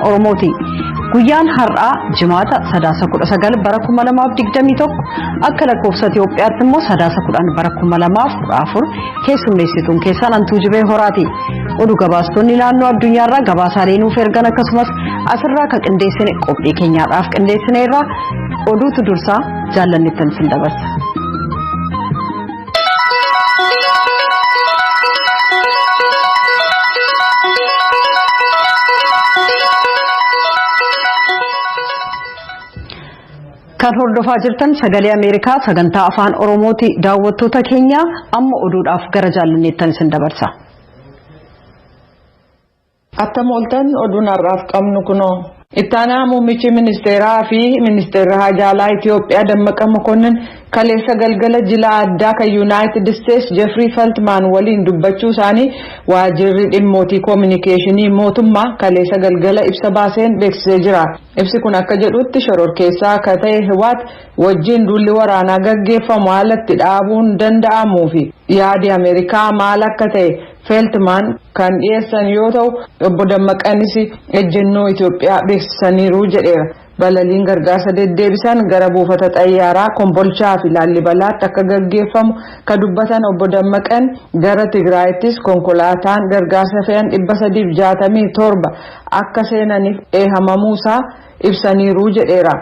Oromooti. Guyyaan har'aa jimaata sadaasa 19 bara 2021 akka lakkoofsa Itoophiyaatti immoo sadaasa 10 bara 2014 keessummeessituun keessaan Antuujibee Horaati. Oduu gabaastonni naannoo addunyaarraa gabaasaalee nuuf ergan akkasumas asirraa kan qindeessine qophii keenyaadhaaf qindeessineerra oduutu dursaa jaallanneettan sin dabarsa. Kan hordofaa jirtan sagalee Ameerikaa sagantaa afaan Oromooti. Daawwattoota keenya amma oduudhaaf gara jaallanneettan sin dabarsa. Attam ooltan oduun har'aaf qabnu kunoo. Ittaanaa muummichi ministeeraa fi ministeerri haajaalaa Itoophiyaa Dammaqa Mokonnin kaleessa galgala jila addaa kan United States Jeffrey Feltman waliin dubbachuu isaanii waajjirri dhimmootii koominikeeshinii mootummaa kaleessa galgala ibsa baaseen beeksisee jira. Ibsi kun akka jedhutti shororkeessaa akka ta'e Hiwaat wajjin duulli waraanaa gaggeeffamu haalatti dhaabuun danda'amuu fi yaadi Ameerikaa maal akka ta'e Feltman kan dhiyeessan yoo ta'u obbo Dammaqanis ejjennoo Itoophiyaa beeksisaniiru jedheera. Balaliin gargaarsa deddeebisan gara buufata xayyaaraa Kombolchaa fi Laallibalaatti akka gaggeeffamu kan dubbatan obbo Dammaqan gara Tigraayittis konkolaataan gargaarsa fe'an 367 akka seenaniif eehamamuusaa ibsaniiru jedheera.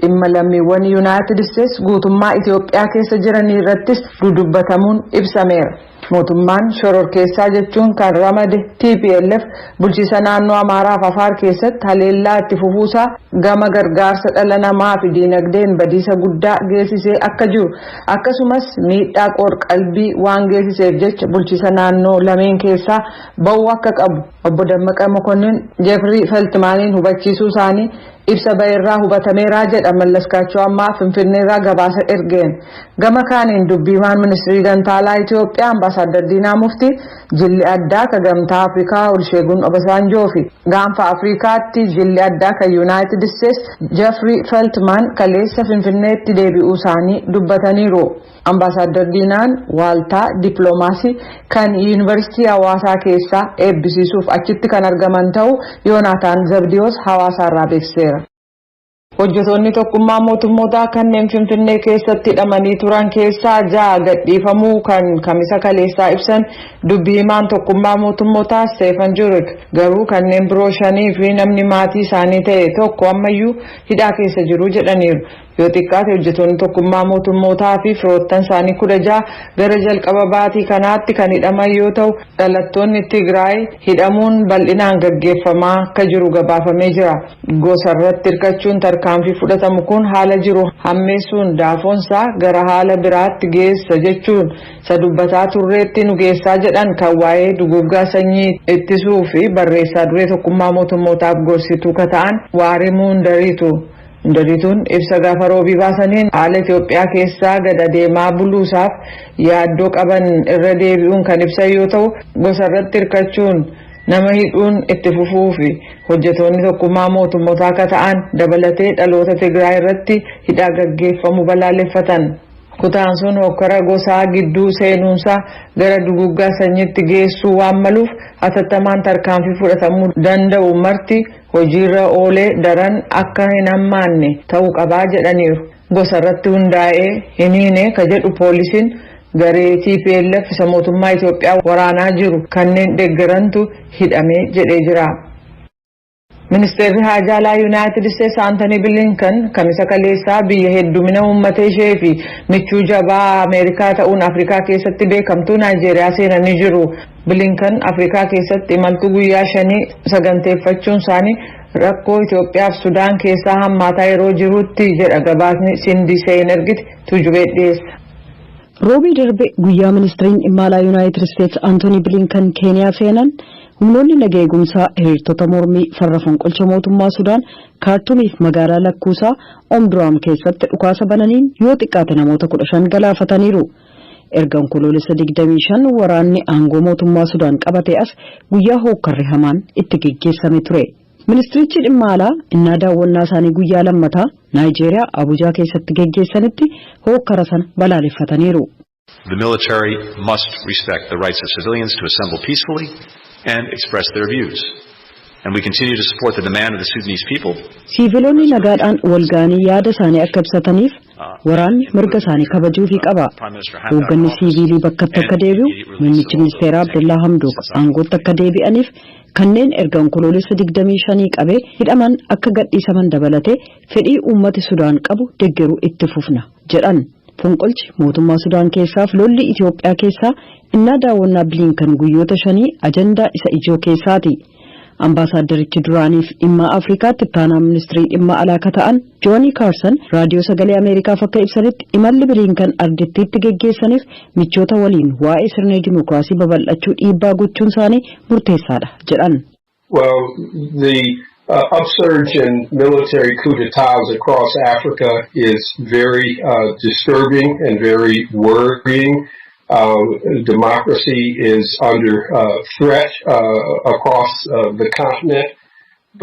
Dhimma lammiiwwan United States guutummaa Itoophiyaa keessa jiran irrattis dudubbatamuun ibsameera. Mootummaan shororkeessaa jechuun kan ramade TPLF bulchiisa naannoo Amaaraa fi Afaar keessatti haleellaa itti fufuusaa gama gargaarsa dhala namaa fi diinagdeen badiisa guddaa geessisee akka jiru akkasumas miidhaa qalbii waan geessiseef jecha bulchiisa naannoo lameen keessaa ba'uu akka qabu obbo Dammaqa Mokonnin Jeffrey Feltmaniin hubachiisuu isaanii ibsa ba'eerraa hubatameeraa jedha Mallaskaachoo ammaa Finfinneerraa gabaasa ergeen. Gama kaaniin dubbiimaan ministirii Dantaalaa Itoophiyaa Ambaasaadder Diinaa Muftii jilli addaa kan Gamtaa Afrikaa Olusegun Obasanjoo fi gaanfa Afrikaatti jilli addaa kan United States Jeffrey Feltman kaleessa Finfinneetti deebi'uu isaanii dubbataniiru. Ambaasaadder Diinaan waaltaa dippiloomaasii kan yuunivarsiitii Hawaasaa keessaa eebbisiisuuf achitti kan argaman ta'uu Yoonaataan Zabdiyoos Hawaasaarraa beeksiseera. Hojjettoonni tokkummaa mootummootaa kanneen Finfinnee keessatti hidhamanii turan keessaa 6 gadhiifamuu kan kamisa kaleessaa ibsan dubbii himaan tokkummaa mootummootaa Steefan Jurik garuu kanneen biroo 5 fi namni maatii isaanii ta'e tokko ammayyuu hidhaa keessa jiru jedhaniiru. Yoo xiqqaate hojjettoonni tokkummaa mootummootaa fi firoottan isaanii 16 gara jalqaba baatii kanaatti kan hidhaman yoo ta'u dhalattoonni Tigraay hidhamuun bal'inaan gaggeeffamaa akka jiru gabaafamee jira. Gosarratti hirkachuun tarkaanfii fudhatamu kun haala jiru hammeessuun daafoonsaa gara haala biraatti geessa jechuun sadubbataa turreetti nu geessaa jedhan kan waa'ee duguggaa sanyii ittisuu fi barreessaa duree tokkummaa mootummootaaf gorsituu kan ta'an Waarimuu Ndariitu. Ndariituun ibsa gaafa roobii baasaniin haala Itoophiyaa keessaa gad adeemaa buluusaaf yaaddoo qaban irra deebi'uun kan ibsan yoo ta'u gosarratti hirkachuun nama hidhuun itti fufuu fi hojjettoonni tokkummaa mootummootaa akka ta'an dabalatee dhaloota Tigraay irratti hidhaa gaggeeffamu balaaleffatan. Kutaan sun hokkara gosaa gidduu seenuunsaa gara duguggaa sanyiitti geessuu waan maluuf hatattamaan tarkaanfii fudhatamuu danda'u marti hojiirra oolee daran akka hin hammaanne ta'uu qabaa jedhaniiru. Gosarratti hundaa'ee hin hiine ka jedhu poolisiin garee TPLF isa mootummaa Itoophiyaa waraanaa jiru kanneen deeggarantu hidhamee jedhee jira. Ministeerri haajaalaa United States Anthony Blinken kamisa kaleessaa biyya heddumina uummata ishee fi michuu jabaa Ameerikaa ta'uun Afrikaa keessatti beekamtuu Naayijeeriyaa seenanii jiru. Blinken Afrikaa keessatti imaltuu guyyaa 5 saganteeffachuun isaanii rakkoo Itoophiyaa fi Sudaan keessaa hammaataa yeroo jirutti jedha gabaasni Sindiseen ergite Tujubee dhiyeessa. Roobii darbe guyyaa ministeeriin imaalaa United States Anthony Blinken Keeniyaa seenan humnoonni nagaa eegumsaa hiriirtota mormii farra fonqolcha mootummaa Sudaan Kaartumiif magaalaa Lakkuusaa Omdurman keessatti dhukaasa bananiin yoo xiqqaate namoota 15 galaafataniiru. Erga onkoloolessa 25 waraanni aangoo mootummaa Sudaan qabatee as guyyaa hookkarri hamaan itti geggeessame ture. Ministeerichi dhimma alaa innaa daawwannaa isaanii guyyaa lammataa Naayijeeriyaa Abuujaa keessatti geggeessanitti hookkara sana balaaleffataniiru. The military must respect the rights of civilians to assemble peacefully and express their views. and we continue to support the demand of the Sudanese people. Siviilonni nagaadhaan walga'anii yaada isaanii akka ibsataniif waraanni mirga isaanii kabajuufii qaba. Hoogganni siiviilii bakkatti akka deebi'u, muummichi ministeeraa Abdullaa Hamdook aangootti akka deebi'aniif kanneen erga onkoloolessa 25 qabee hidhaman akka gadhiisaman dabalatee fedhii uummati Sudaan qabu deeggaruu itti fufna jedhan. Fonqolchi mootummaa Sudaan keessaaf lolli Itoophiyaa keessaa innaa daawwannaa Blinken guyyoota 5 ajandaa isa ijoo keessaati. Ambaasaadarichi duraaniif dhimma Afrikaatti ittaanaa ministirii dhimma alaa ta'an Johnny Carson raadiyoo sagalee Ameerikaaf akka ibsanitti imalli Blinken ardittiitti geggeessaniif michoota waliin waa'ee sirna dimookiraasii babal'achuu dhiibbaa gochuun isaanii murteessaadha jedhan. Well, the upsurge in military coups d'etats across Africa is very disturbing and very worrying. Democracy is under threat across the continent.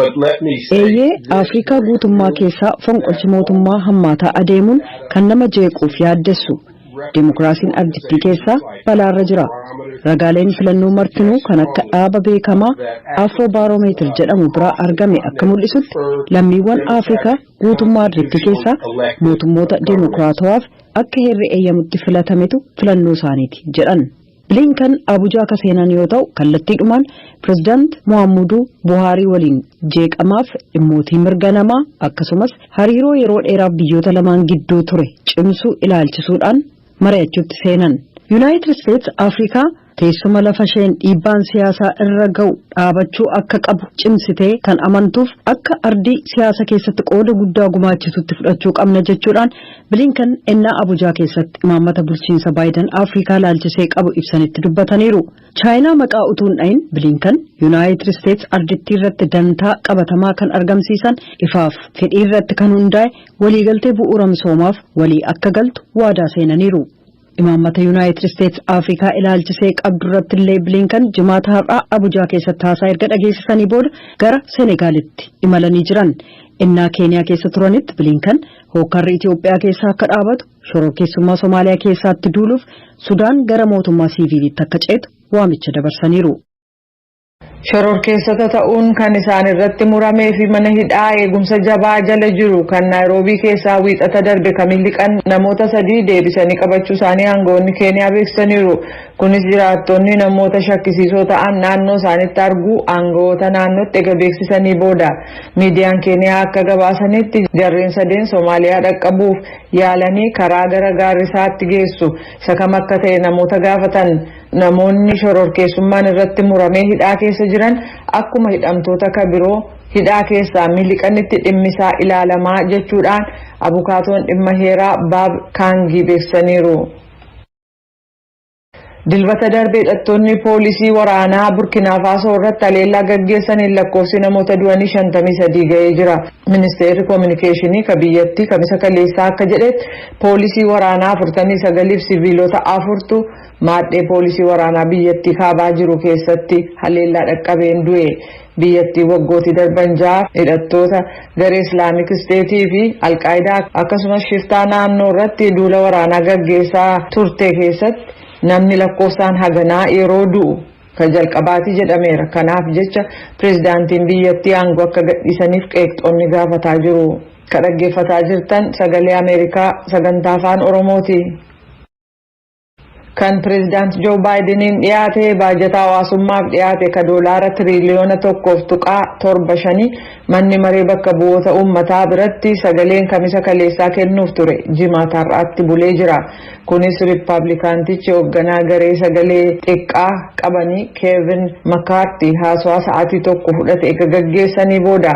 But let me say, Afrika guutummaa keessaa fonqolchi mootummaa hammaataa adeemuun kan nama jeequuf yaaddessu. Dimookiraasiin ardittii keessaa balaarra jira. Ragaaleen filannoo martinuu kan akka dhaaba beekamaa Afrobaaromeetir jedhamu biraa argame akka mul'isutti lammiiwwan Afrikaa guutummaa ardittii keessaa mootummoota dimookiraatawaaf akka heerri eeyyamutti filatametu filannoo isaaniiti jedhan. Blinken Abuja ka seenan yoo ta'u kallattiidhumaan pirezidaant Muhammadu Buhari waliin jeeqamaaf dhimmoota mirga namaa akkasumas hariiroo yeroo dheeraaf biyyoota lamaan gidduu ture cimsuu ilaalchisuudhaan mari'achuutti seenan. United States Afrikaa teessuma lafa isheen dhiibbaan siyaasaa irra ga'u dhaabachuu akka qabu cimsitee kan amantuuf akka ardii siyaasa keessatti qooda guddaa gumaachisutti fudhachuu qabna jechuudhaan Blinken ennaa Abuja keessatti imaammata bulchiinsa Biden Afrikaa laalchisee qabu ibsanitti dubbataniiru. Chaayinaa maqaa utuun dhayin Blinken United States ardittii irratti dantaa qabatamaa kan argamsiisan ifaaf fedhii irratti kan hundaa'e waliigaltee bu'uura misoomaaf walii akka galtu waadaa seenaniiru. Imaammata United States Afrikaa ilaalchisee qabdu irratti illee Blinken jimaata har'aa Abuja keessatti haasaa erga dhageessisanii booda gara Senegaalitti imalanii jiran. Innaa Keeniyaa keessa turanitti Blinken hookarri Itoophiyaa keessaa akka dhaabatu shororkeessummaa Somaaliyaa keessaatti duuluuf Sudaan gara mootummaa siiviilitti akka ceetu waamicha dabarsaniiru. Shororkeessota ta'uun kan isaan irratti muramee fi mana hidhaa eegumsa jabaa jala jiru kan Naayiroobii keessaa wiixata darbe kamiliqan namoota 3 deebisanii qabachuu isaanii aangoonni Keeniyaa beeksisaniiru. Kunis jiraattonni namoota shakkisiisoo ta'an naannoo isaanitti arguu aangoota naannootti ega beeksisanii booda. Miidiyaan Keeniyaa akka gabaasanitti jarreen 3 Soomaaliyaa dhaqqabuuf yaalanii karaa gara Gaarisaatti geessu. Isa kam akka ta'e namoota gaafatan namoonni shororkeessummaan irratti muramee hidhaa keessa jiran akkuma hidhamtoota kabiroo hidhaa keessaa miliqanitti dhimmisaa ilaalamaa jechuudhaan abukaatoon dhimma heeraa Baab Kaangii beeksisaniiru. Dilbata darbe hidhattoonni poolisii waraanaa Burkina Faso irratti haleellaa gaggeessaniin lakkoofsi namoota du'anii 53 ga'ee jira. Ministeerri Kominikeeshinii ka biyyattii kamisa kaleessaa akka jedhetti poolisii waraanaa 49 fi siviilota 4tu maadhee poolisii waraanaa biyyattii kaabaa jiru keessatti haleellaa dhaqqabeen du'e. Biyyattii waggootii darban 6 hidhattoota garee Islaamic State fi Al-Qaayidaa akkasumas shiftaa naannoo irratti duula waraanaa gaggeessaa turte keessatti namni lakkoofsaan haganaa yeroo du'u ka jalqabaati jedhameera. Kanaaf jecha pirezidaantiin biyyattii aangoo akka gadhiisaniif qeeqxoonni gaafataa jiru. Ka dhaggeeffataa jirtan sagalee Ameerikaa sagantaa afaan Oromooti. Kan pirezidaant Joe Bideniin dhiyaate baajata hawaasummaaf dhiyaate ka doolaara tiriliyoona 1.75 manni maree bakka bu'oota uummataa biratti sagaleen kamisa kaleessaa kennuuf ture jimaata har'aatti bulee jira. Kunis Riippaabilikaantichi hoogganaa garee sagalee xiqqaa qabanii Keevin Makaartii haasawaa sa'aatii tokko fudhate eega gaggeessanii booda.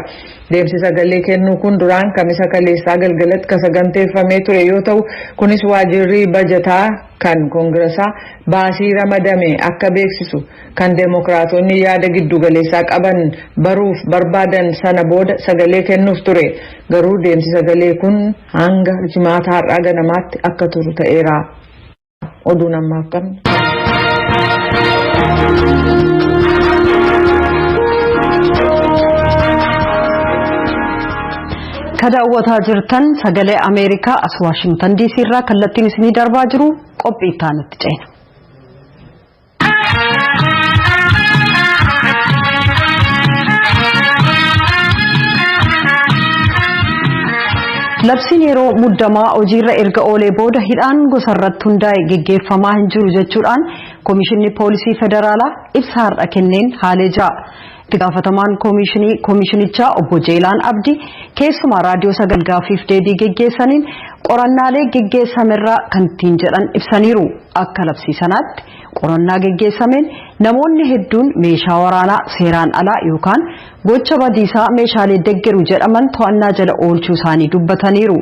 Deemsi sagalee kennuu kun duraan kamisa kaleessaa galgalatti ka saganteeffamee ture yoo ta'u kunis waajirri bajataa kan koongiraasaa baasii ramadame akka beeksisu kan deemokiraatonni yaada giddugaleessaa qaban baruuf barbaadan sana booda sagalee kennuuf ture. Garuu deemsi sagalee kun hanga jimaata har'aa ganamaatti akka turu ta'eera. Oduun ammaaf qabna. Kadaawwataa jirtan sagalee Ameerikaa as Washington DC irraa kallattiin isinii darbaa jiru qophii itti aanutti ceena. Labsiin yeroo muddamaa hojiirra erga oolee booda hidhaan gosarratti hundaa'e geggeeffamaa hin jiru jechuudhaan Komishinni Poolisii Federaalaa ibsa har'a kenneen haalee jira. Itti gaafatamaan komishinichaa obbo Jeelaan Abdii keessumaa raadiyoo Sagal Gaaffiif Deebii geggeessaniin qorannaalee geggeessamerraa kan ittiin jedhan ibsaniiru. Akka labsii sanaatti qorannaa geggeessameen namoonni hedduun meeshaa waraanaa seeraan alaa yookaan gocha badiisaa meeshaalee deggeru jedhaman to'annaa jala oolchuu isaanii dubbataniiru.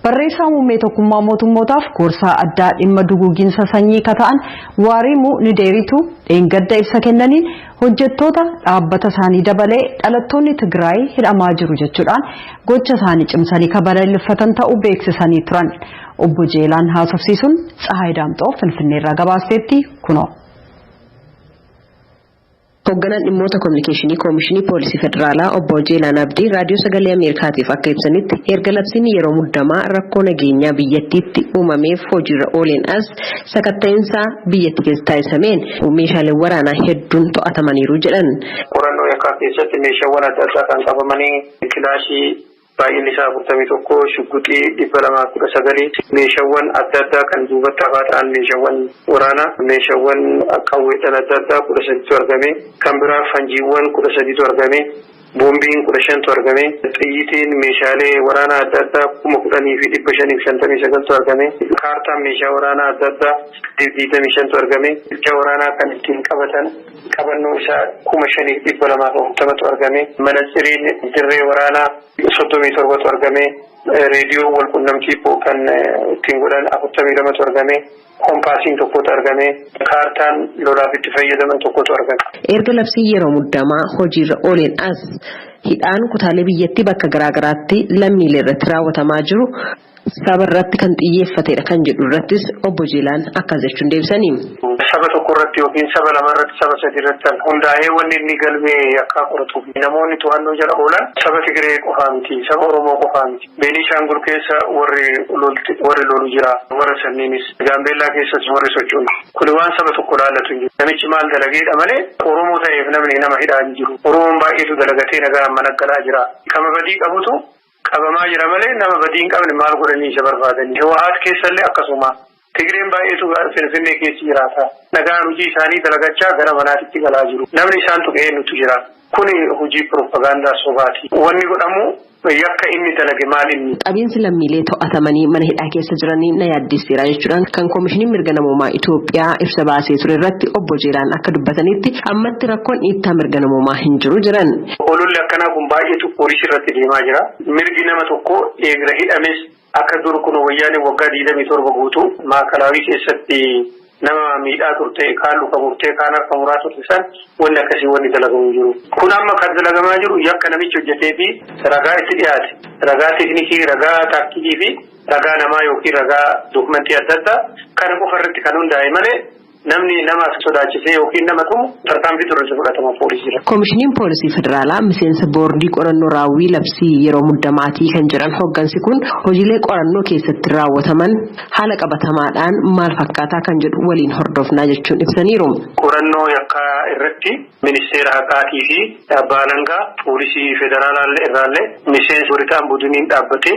Barreessaa muummee tokkummaa mootummootaaf gorsaa addaa dhimma duguuginsa sanyii kata'an Waarimuu Nideeritu dheengadda ibsa kennaniin hojjettoota dhaabbata isaanii dabalee dhalattoonni Tigraay hidhamaa jiru jechuudhaan gocha isaanii cimsanii kabalaleeffatan ta'uu beeksisanii turan. Obbo Jeelaan haasofsiisuun Tsahaay Daamxoo Finfinneerraa gabaasteetti kunoo. Hoogganaan dhimmoota kominikeeshinii Komishinii Poolisii Federaalaa obbo Jeelaan Abdii raadiyoo Sagalee Ameerikaatiif akka ibsanitti erga labsiin yeroo muddamaa rakkoo nageenyaa biyyattiitti uumameef hojiirra ooleen as sakatta'insa biyyatti keessa taasisameen meeshaalee waraanaa hedduun to'atamaniiru jedhan. Qorannoo yakkaa keessatti meeshaawwan adda addaa kan qabamanii kilaashii baay'inni isaa 41 shugguxii 219 meeshaawwan adda addaa kan duubatti hafaa ta'an meeshaawwan waraanaa meeshaawwan qawweedhaan adda addaa 13tu argame kan biraa fanjiiwwan 13tu argame boombiin 15tu argame xiyyitiin meeshaalee waraanaa adda addaa 10,559tu argame kaartaan meeshaa waraanaa adda addaa 25tu argame meeshaa waraanaa kan ittiin qabatan qabannoo isaa 5,240tu argame manatsiriin dirree waraanaa 37tu argame reediyoo walqunnamtii kan ittiin godhan 42tu argame kompaasiin tokkotu argame kaartaan lolaaf itti fayyadaman tokkotu argame. Erga labsii yeroo muddamaa hojiirra ooleen as hidhaan kutaalee biyyattii bakka garaagaraatti lammiilee irratti raawwatamaa jiru saba irratti kan xiyyeeffatedha kan jedhu irrattis obbo Jeelaan akkas jechuun deebisanii. Saba tokko irratti yookiin saba lama irratti saba sadi irratti hundaa'ee wanni inni galmee akka qoratuuf namoonni to'annoo jala oolan saba Tigree qofaa miti saba Oromoo qofaa miti Beenishaangul keessa warri lolu jira warra sanniinis Gaambeellaa keessas warri socho'u kun waan saba tokko laallatu hin jiru namichi maal dalageedha malee Oromoo ta'eef namni nama hidhaa hin jiru Oromoon baay'eetu dalagatee nagaa managgalaa jira kama badii qabutu qabamaa jira malee nama badii hin qabne maal godhanii isa barbaadanii Hawwaat keessallee akkasuma Tigreen baay'eetu Finfinnee keessa jiraata. Nagaan hojii isaanii dalagachaa gara manaatti galaa jiru. Namni isaan tuqee nutu jira. Kuni hojii propagaandaa sobaati. Wanni godhamu yakka inni dalage maal inni? Qabiinsi lammiilee to'atamanii mana hidhaa keessa jiranii na yaaddeesseera jechuudhaan kan Komishinii Mirga Namummaa Itoophiyaa ibsa baasee ture irratti obbo Jeelaan akka dubbatanitti ammatti rakkoon dhiittaa mirga namummaa hin jiru jiran. Ololli akkanaa kun baay'eetu poolisii irratti deemaa jira. Mirgi nama tokko eegra hidhames akka dur kun wayyaanee waggaa 27 guutuu maakalaawii keessatti nama miidhaa turte kaan luka murtee kaan harka muraa turte san wanni akkasii wanni dalagamu jiru. Kun amma kan dalagamaa jiru yakka namichi hojjetee fi ragaa itti dhiyaate ragaa teeknikii ragaa taakkikii fi ragaa namaa yookiin ragaa dookumentii adda addaa kana qofa irratti kan hundaa'e malee namni nama sodaachisee yookiin nama tumu tarkaanfii turre fudhatama poolisiidha. Komishiniin Poolisii Federaalaa miseensa boordii qorannoo raawwii labsii yeroo muddamaatii kan jiran hooggansi kun hojiilee qorannoo keessatti raawwataman haala qabatamaadhaan maal fakkaataa kan jedhu waliin hordofnaa jechuun ibsaniiru. Qorannoo yakkaa irratti ministeera haqaatii fi abbaa alangaa poolisii federaalaa irraallee miseensa waritaan budiniin dhaabbatee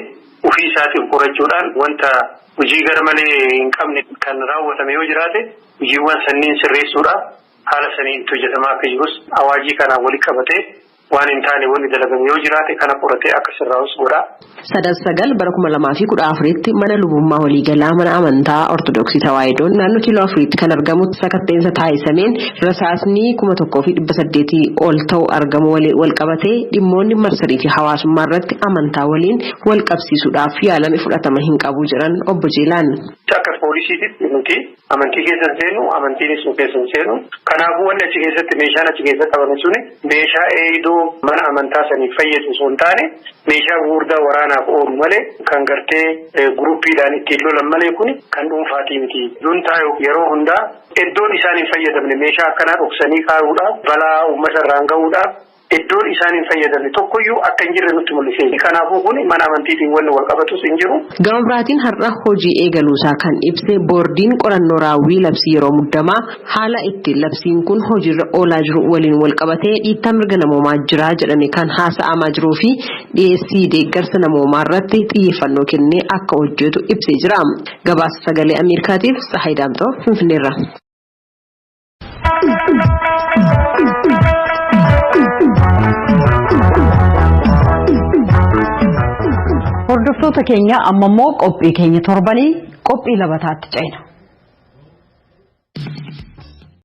ofii isaatiin qorachuudhaan wanta hojii garmalee hin qabne kan raawwatame yoo jiraate hojiiwwan sanniin sirreessuudhaaf haala saniin hojjetamaa akka jirus awaajii kanaan walitti qabatee waan hin taane wanni dalagame yoo jiraate kana qoratee akka sirraa'us godha. 9/2014tti mana lubummaa waliigalaa mana amantaa Ortodoksii Tawaayidoon naannoo kiiloo 4tti kan argamu sakatteensa taasisameen rasaasni 1,800 ol ta'u argamu wal qabatee dhimmoonni marsarii fi hawaasummaa irratti amantaa waliin wal qabsiisuudhaaf yaalame fudhatama hin qabu jiran obbo Jeelaan. Akka poolisiitti nuti amantii keessa seenu amantiinis nu keessa seenu kanaafuu wanni achi keessatti meeshaan achi keessa qabame suni meeshaa eedoo mana amantaa saniif fayyadu osoo hin taane meeshaa gurguddaa waraanaaf oolu malee kan gartee guruppiidhaan ittiin lolan malee kun kan dhuunfaatii miti. Juntaa yeroo hundaa iddoon isaan hin fayyadamne meeshaa akkanaa dhoksanii kaa'uudhaaf balaa uummata irraan gahuudhaaf iddoon isaan hin fayyadamne tokkoyyuu akka hin jirre nutti mul'ise. Kanaafuu kun mana amantiitiin wanni wal qabatus hin jiru. Gama biraatiin har'a hojii eegaluusaa kan ibse boordiin qorannoo raawwii labsii yeroo muddamaa haala itti labsiin kun hojiirra oolaa jiru waliin wal qabatee dhiittaa mirga namoomaa jira jedhame kan haasa'amaa jiruu fi dhiyeessii deeggarsa namoomaa irratti xiyyeeffannoo kennee akka hojjetu ibsee jira. Gabaasa sagalee Ameerikaatiif Tsahaay Daamxoo Finfinneerra. Hordoftoota keenya amma immoo qophii keenya torbanii qophii labataatti ceena.